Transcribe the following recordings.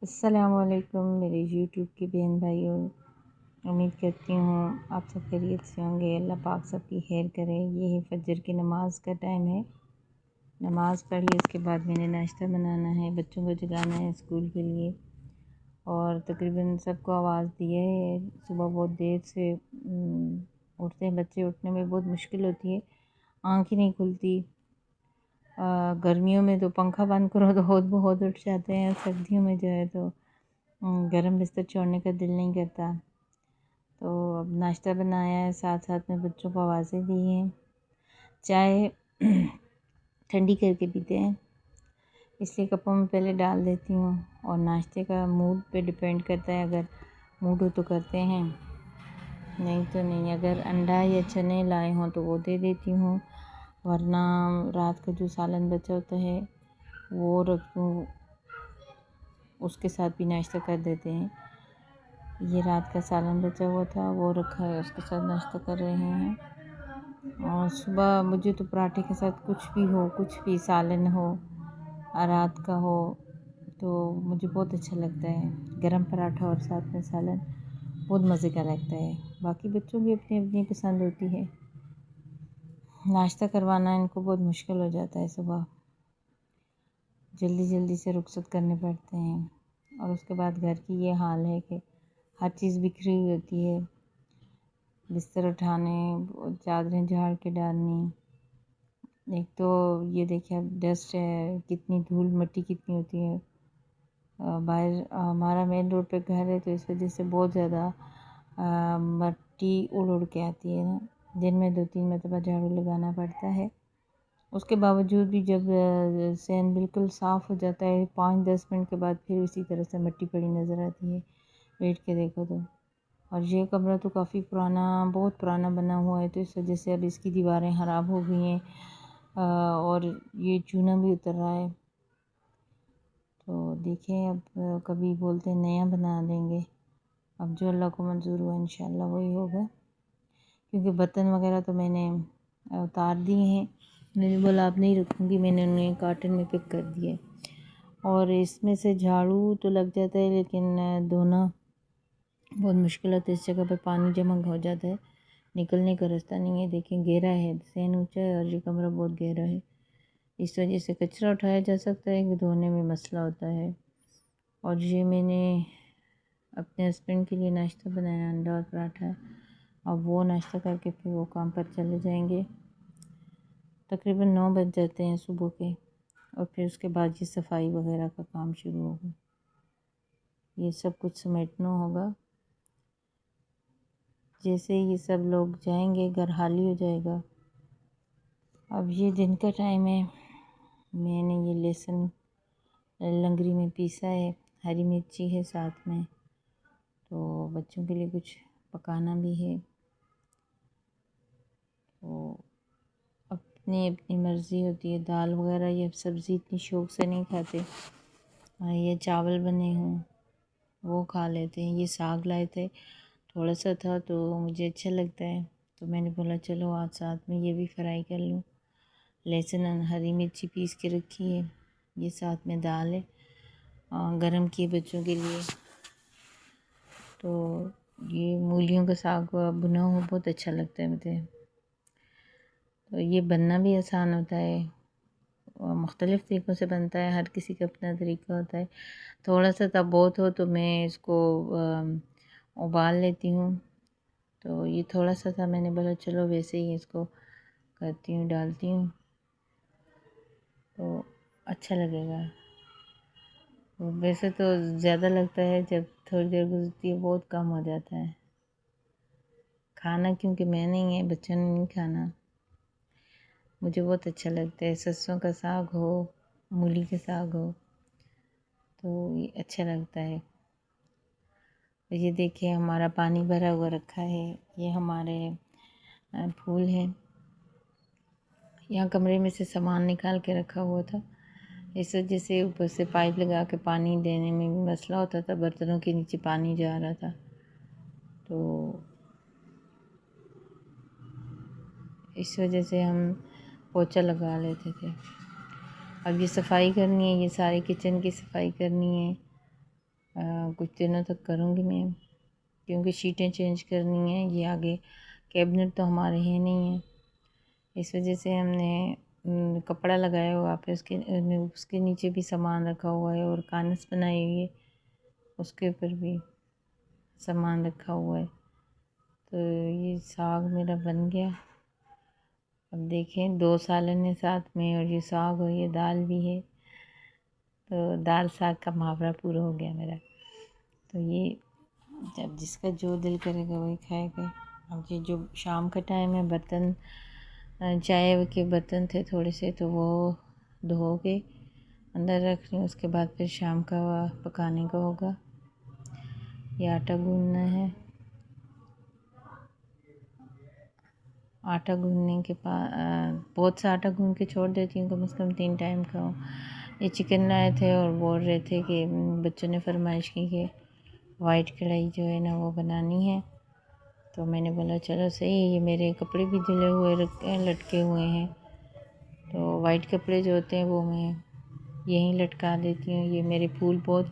अस्सलामुअलैकुम मेरे यूट्यूब के बहन भाइयों। उम्मीद करती हूँ आप सब खैरियत से होंगे। अल्लाह पाक सबकी खैर करे। ये है फजर की नमाज़ का टाइम है। नमाज़ पढ़ी, उसके बाद मैंने नाश्ता बनाना है, बच्चों को जगाना है स्कूल के लिए। और तकरीबन सबको आवाज़ दी है। सुबह बहुत देर से उठते हैं बच्चे, उठने में बहुत मुश्किल होती है, आँख ही नहीं खुलती। गर्मियों में तो पंखा बंद करो तो बहुत उठ जाते हैं, सर्दियों में जो है तो गरम बिस्तर छोड़ने का दिल नहीं करता। तो अब नाश्ता बनाया है, साथ साथ में बच्चों को आवाज़ें दी हैं। चाय ठंडी करके पीते हैं, इसलिए कपों में पहले डाल देती हूँ। और नाश्ते का मूड पे डिपेंड करता है, अगर मूड हो तो करते हैं, नहीं तो नहीं। अगर अंडा या चने लाए हों तो वो दे देती हूँ, वरना रात का जो सालन बचा होता है वो रख दूँ, उसके साथ भी नाश्ता कर देते हैं। ये रात का सालन बचा हुआ था, वो रखा है, उसके साथ नाश्ता कर रहे हैं। और सुबह मुझे तो पराठे के साथ कुछ भी हो, कुछ भी सालन हो, रात का हो, तो मुझे बहुत अच्छा लगता है। गरम पराठा और साथ में सालन बहुत मज़े का लगता है। बाकी बच्चों की अपनी अपनी पसंद होती है। नाश्ता करवाना इनको बहुत मुश्किल हो जाता है, सुबह जल्दी जल्दी से रुखसत करने पड़ते हैं। और उसके बाद घर की ये हाल है कि हर चीज़ बिखरी हुई होती है। बिस्तर उठाने, चादरें झाड़ के डालनी, एक तो ये देखिए अब डस्ट है, कितनी धूल मिट्टी कितनी होती है। बाहर हमारा मेन रोड पे घर है, तो इस वजह से बहुत ज़्यादा मिट्टी उड़ उड़ के आती है ना। दिन में 2-3 मरतबा झाड़ू लगाना पड़ता है। उसके बावजूद भी जब सहन बिल्कुल साफ़ हो जाता है, 5-10 मिनट के बाद फिर इसी तरह से मिट्टी पड़ी नज़र आती है, बैठ के देखो तो। और ये कमरा तो काफ़ी पुराना, बहुत पुराना बना हुआ है, तो इस वजह से अब इसकी दीवारें ख़राब हो गई हैं और ये चूना भी उतर रहा है। तो देखें, अब कभी बोलते हैं नया बना देंगे, अब जो अल्लाह को मंजूर हुआ इंशाल्लाह वही होगा। क्योंकि बर्तन वगैरह तो मैंने उतार दिए हैं, मैंने बोला अब नहीं रखूँगी, मैंने उन्हें कार्टन में पैक कर दिए। और इसमें से झाड़ू तो लग जाता है, लेकिन धोना बहुत मुश्किल होता है। इस जगह पर पानी जमा हो जाता है, निकलने का रास्ता नहीं है। देखें गहरा है, सहन ऊंचा है और ये कमरा बहुत गहरा है, इस वजह से कचरा उठाया जा सकता है कि धोने में मसला होता है। और ये मैंने अपने हस्बैंड के लिए नाश्ता बनाया, अंडा और पराठा। अब वो नाश्ता करके फिर वो काम पर चले जाएंगे। तकरीबन 9 बज जाते हैं सुबह के। और फिर उसके बाद ये सफाई वगैरह का काम शुरू होगा, ये सब कुछ समेटना होगा। जैसे ये सब लोग जाएंगे घर खाली हो जाएगा। अब ये दिन का टाइम है, मैंने ये लहसुन लंगरी में पीसा है, हरी मिर्ची है साथ में, तो बच्चों के लिए कुछ पकाना भी है। तो अपनी अपनी मर्ज़ी होती है, दाल वगैरह ये सब्ज़ी इतनी शौक़ से नहीं खाते। ये चावल बने हों वो खा लेते हैं। ये साग लाए थे, थोड़ा सा था तो मुझे अच्छा लगता है, तो मैंने बोला चलो आज साथ में ये भी फ्राई कर लूँ। लहसुन और हरी मिर्ची पीस के रखी है, ये साथ में दाल है गरम किए बच्चों के लिए। तो ये मूलियों का साग भुना हुआ बहुत अच्छा लगता है मुझे। तो ये बनना भी आसान होता है और मुख्तलिफ़ तरीक़ों से बनता है, हर किसी का अपना तरीका होता है। थोड़ा सा तब बहुत हो तो मैं इसको उबाल लेती हूँ। तो ये थोड़ा सा था, मैंने बोला चलो वैसे ही इसको करती हूँ, डालती हूँ तो अच्छा लगेगा। तो वैसे तो ज़्यादा लगता है, जब थोड़ी देर गुजरती है बहुत कम हो जाता है खाना, क्योंकि मैं नहीं है, बच्चों ने नहीं खाना। मुझे बहुत अच्छा लगता है, सरसों का साग हो, मूली का साग हो, तो ये अच्छा लगता है। ये देखिए हमारा पानी भरा हुआ रखा है, ये हमारे फूल हैं। यहाँ कमरे में से सामान निकाल के रखा हुआ था, इस वजह से ऊपर से पाइप लगा के पानी देने में भी मसला होता था, बर्तनों के नीचे पानी जा रहा था। तो इस वजह से हम पोछा लगा लेते थे। अब ये सफाई करनी है, ये सारे किचन की सफाई करनी है, कुछ दिनों तक करूँगी मैं, क्योंकि शीटें चेंज करनी है। ये आगे कैबिनेट तो हमारे हैं नहीं है, इस वजह से हमने कपड़ा लगाया हुआ पे उसके नीचे भी सामान रखा हुआ है, और कानस बनाई हुई है उसके ऊपर भी सामान रखा हुआ है। तो ये साग मेरा बन गया। अब देखें 2 सालन है साथ में, और ये साग और ये दाल भी है, तो दाल साग का मुहावरा पूरा हो गया मेरा। तो ये जब जिसका जो दिल करेगा वही खाएगा। अब ये जो शाम का टाइम है, बर्तन चाय के बर्तन थे थोड़े से, तो वो धो के अंदर रख रही हूँ। उसके बाद फिर शाम का पकाने का होगा। ये आटा गूंदना है। आटा गूंदने के बाद बहुत सा आटा गूंद के छोड़ देती हूँ, कम से कम 3 टाइम का हो। ये चिकन लाए थे और बोल रहे थे कि बच्चों ने फरमाइश की कि वाइट कढ़ाई जो है ना वो बनानी है। तो मैंने बोला चलो सही है। ये मेरे कपड़े भी धुले हुए लटके हुए हैं, तो वाइट कपड़े जो होते हैं वो मैं यहीं लटका देती हूँ। ये मेरे फूल बहुत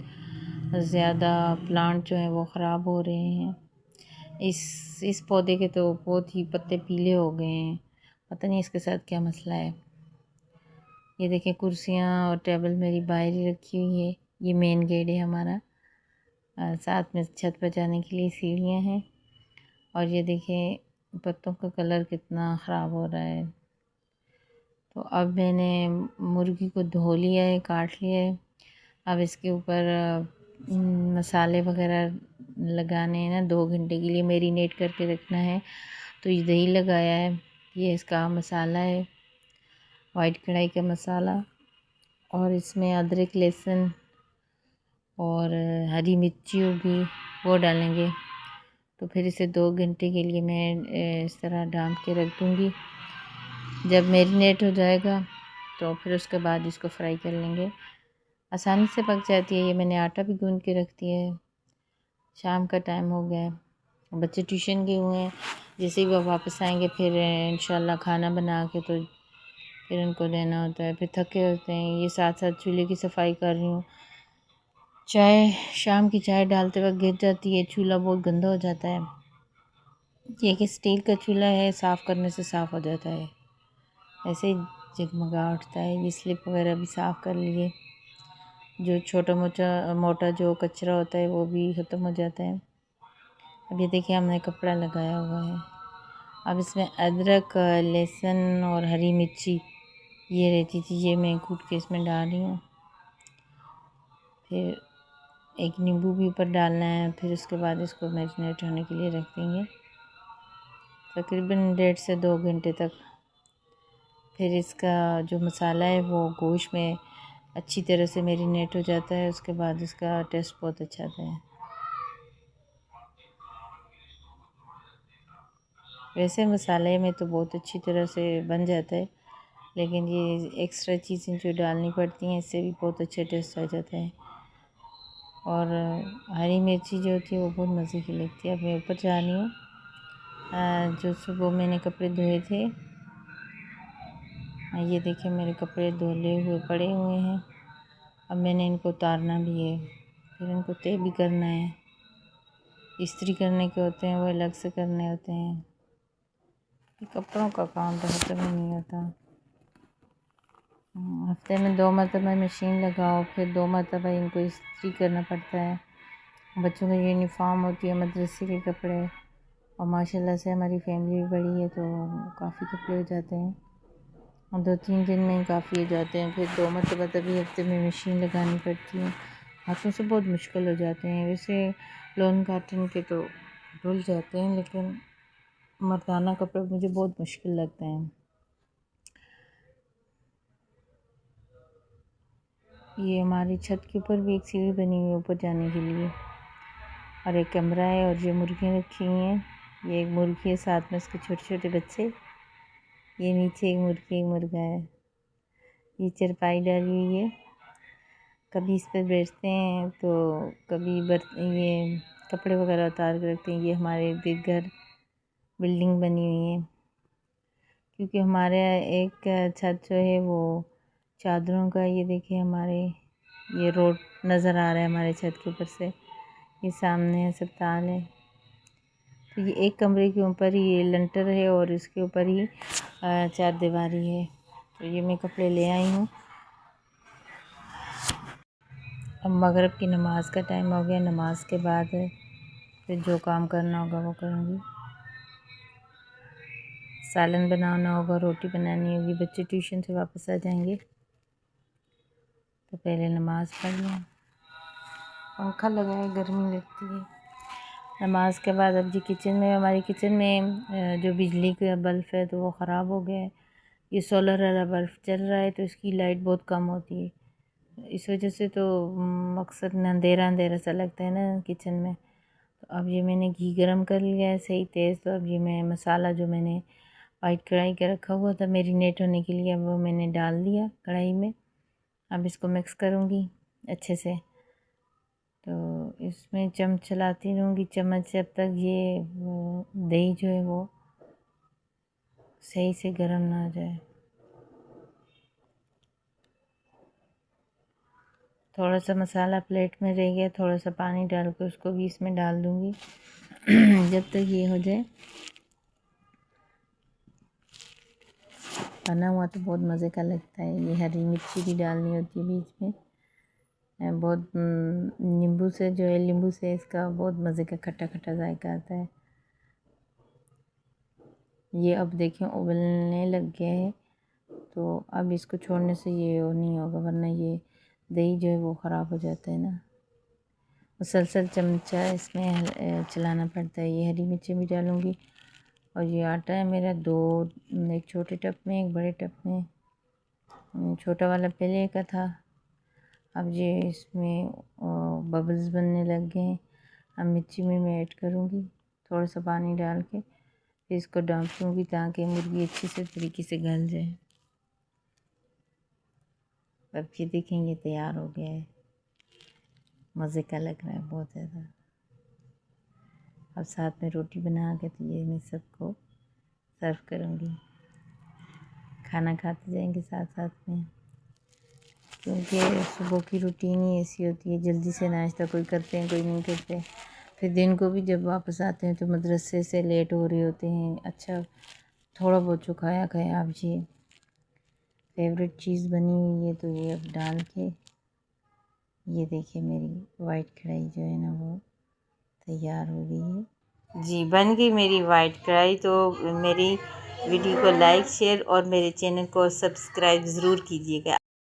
ज़्यादा प्लांट जो हैं वो ख़राब हो रहे हैं। इस पौधे के तो बहुत ही पत्ते पीले हो गए हैं, पता नहीं इसके साथ क्या मसला है। ये देखें कुर्सियाँ और टेबल मेरी बाहर ही रखी हुई है। ये मेन गेट है हमारा, साथ में छत पर जाने के लिए सीढ़ियाँ हैं। और ये देखें पत्तों का कलर कितना ख़राब हो रहा है। तो अब मैंने मुर्गी को धो लिया है, काट लिया है। अब इसके ऊपर मसाले वगैरह लगाने हैं ना, 2 घंटे के लिए मैरिनेट करके रखना है। तो ये दही लगाया है, ये इसका मसाला है, वाइट कढ़ाई का मसाला। और इसमें अदरक लहसुन और हरी मिर्ची होगी वो डालेंगे। तो फिर इसे 2 घंटे के लिए मैं इस तरह ढाँप के रख दूँगी। जब मैरिनेट हो जाएगा तो फिर उसके बाद इसको फ्राई कर लेंगे। आसानी से पक जाती है। ये मैंने आटा भी गूंद के रख दिया है। शाम का टाइम हो गया है, बच्चे ट्यूशन गए हुए हैं। जैसे ही वो वापस आएंगे फिर इंशाल्लाह खाना बना के तो फिर उनको देना होता है। फिर थके होते हैं। ये साथ साथ चूल्हे की सफाई कर रही हूँ। चाय शाम की चाय डालते वक्त गिर जाती है, चूल्हा बहुत गंदा हो जाता है। ये कि स्टील का चूल्हा है, साफ़ करने से साफ़ हो जाता है, ऐसे ही जगमगा उठता है। ये स्लिप वगैरह भी साफ़ कर लिए, जो छोटा मोटा जो कचरा होता है वो भी ख़त्म हो जाता है। अब ये देखिए हमने कपड़ा लगाया हुआ है। अब इसमें अदरक लहसुन और हरी मिर्ची ये रहती थी, ये मैं कूट के इसमें डाल रही हूँ। फिर एक नींबू भी ऊपर डालना है। फिर उसके बाद इसको मैरिनेट होने के लिए रख देंगे तकरीबन 1.5 से 2 घंटे तक। फिर इसका जो मसाला है वो गोश्त में अच्छी तरह से मैरिनेट हो जाता है। उसके बाद इसका टेस्ट बहुत अच्छा आता है। वैसे मसाले में तो बहुत अच्छी तरह से बन जाता है, लेकिन ये एक्स्ट्रा चीज़ें जो डालनी पड़ती हैं इससे भी बहुत अच्छा टेस्ट आ जाता है। और हरी मिर्ची जो होती है वो बहुत मज़े की लगती है। अब मैं ऊपर जा रही हूँ। जो सुबह मैंने कपड़े धोए थे, ये देखिए मेरे कपड़े धुले हुए पड़े हुए हैं। अब मैंने इनको उतारना भी है, फिर इनको तय भी करना है। इस्त्री करने के होते हैं वो अलग से करने होते हैं। ये कपड़ों का काम तो ख़त्म ही नहीं होता। हफ्ते में 2 मरतबा मशीन लगाओ, फिर 2 मरतबा इनको इस्त्री करना पड़ता है। बच्चों की यूनिफ़ॉर्म होती है, मदरसे के कपड़े, और माशाल्लाह से हमारी फैमिली भी बड़ी है तो काफ़ी कपड़े हो जाते हैं। और 2-3 दिन में ही काफ़ी हो जाते हैं। फिर 2 मरतबा तभी हफ्ते में मशीन लगानी पड़ती है। हाथों से बहुत मुश्किल हो जाते हैं। वैसे लॉन कॉटन के तो धुल जाते हैं, लेकिन मर्दाना कपड़े मुझे बहुत मुश्किल लगते हैं। ये हमारी छत के ऊपर भी एक सीढ़ी बनी हुई है ऊपर जाने के लिए, और एक कमरा है। और ये मुर्गियाँ रखी हुई हैं। ये एक मुर्गी है, साथ में उसके छोटे छोटे बच्चे। ये नीचे एक मुर्गी एक मुर्गा है। ये चारपाई डाली हुई है, कभी इस पर बैठते हैं तो कभी ये कपड़े वगैरह उतार के रखते हैं। ये हमारे इर्द घर बिल्डिंग बनी हुई है, क्योंकि हमारे एक छत जो है वो चादरों का, ये देखिए हमारे ये रोड नज़र आ रहा है हमारे छत के ऊपर से, ये सामने अस्पताल है। तो ये एक कमरे के ऊपर ही ये लंटर है और इसके ऊपर ही चारदीवारी है। तो ये मैं कपड़े ले आई हूँ। अब मगरिब की नमाज़ का टाइम हो गया, नमाज के बाद फिर जो काम करना होगा वो करूँगी। सालन बनाना होगा, रोटी बनानी होगी, बच्चे ट्यूशन से वापस आ जाएंगे। तो पहले नमाज़ पढ़ लें। पंखा लगाए, गर्मी लगती है। नमाज के बाद अब जी किचन में, हमारी किचन में जो बिजली का बल्ब है तो वो ख़राब हो गया है। ये सोलर वाला बल्ब चल रहा है तो इसकी लाइट बहुत कम होती है, इस वजह से तो अक्सर अंधेरा अंधेरा सा लगता है ना किचन में। तो अब ये मैंने घी गरम कर लिया है सही तेज़। तो अब ये मैं मसाला जो मैंने वाइट कढ़ाई का रखा हुआ था मेरीनेट होने के लिए, वो मैंने डाल दिया कढ़ाई में। अब इसको मिक्स करूँगी अच्छे से। तो इसमें चम्मच चलाती रहूँगी, चम्मच जब तक ये दही जो है वो सही से गर्म ना हो जाए। थोड़ा सा मसाला प्लेट में रह गया, थोड़ा सा पानी डाल के उसको भी इसमें डाल दूँगी जब तक ये हो जाए। बना हुआ तो बहुत मज़े का लगता है। ये हरी मिर्ची भी डालनी होती है बीच में। बहुत नींबू से जो है, नींबू से इसका बहुत मज़े का खट्टा खट्टा जायका आता है। ये अब देखें उबलने लग गया है। तो अब इसको छोड़ने से ये वो नहीं होगा, वरना ये दही जो है वो ख़राब हो जाता है ना। मुसलसल चमचा इसमें चलाना पड़ता है। ये हरी मिर्ची भी डालूँगी। और ये आटा है मेरा दो, एक छोटे टप में एक बड़े टप में। छोटा वाला पहले का था, अब ये इसमें बबल्स बनने लग गए हैं। अब मिर्ची में मैं ऐड करूँगी थोड़ा सा पानी डाल के, फिर इसको डांप दूँगी ताकि मुर्गी अच्छे से तरीके से गल जाए। अब ये देखेंगे तैयार हो गया है, मज़े का लग रहा है बहुत ज़्यादा। अब साथ में रोटी बना के तो ये मैं सबको सर्व करूँगी, खाना खाते जाएंगे साथ साथ में। क्योंकि सुबह की रूटीन ही ऐसी होती है, जल्दी से नाश्ता कोई करते हैं कोई नहीं करते। फिर दिन को भी जब वापस आते हैं तो मदरसे से लेट हो रहे होते हैं। अच्छा थोड़ा बहुत जो खाया खाया। अब ये फेवरेट चीज़ बनी हुई है तो ये अब डाल के, ये देखिए मेरी वाइट कढ़ाई जो है ना वो तैयार हो गई है जी, बन गई मेरी वाइट कढ़ाई। तो मेरी वीडियो को लाइक शेयर और मेरे चैनल को सब्सक्राइब ज़रूर कीजिएगा।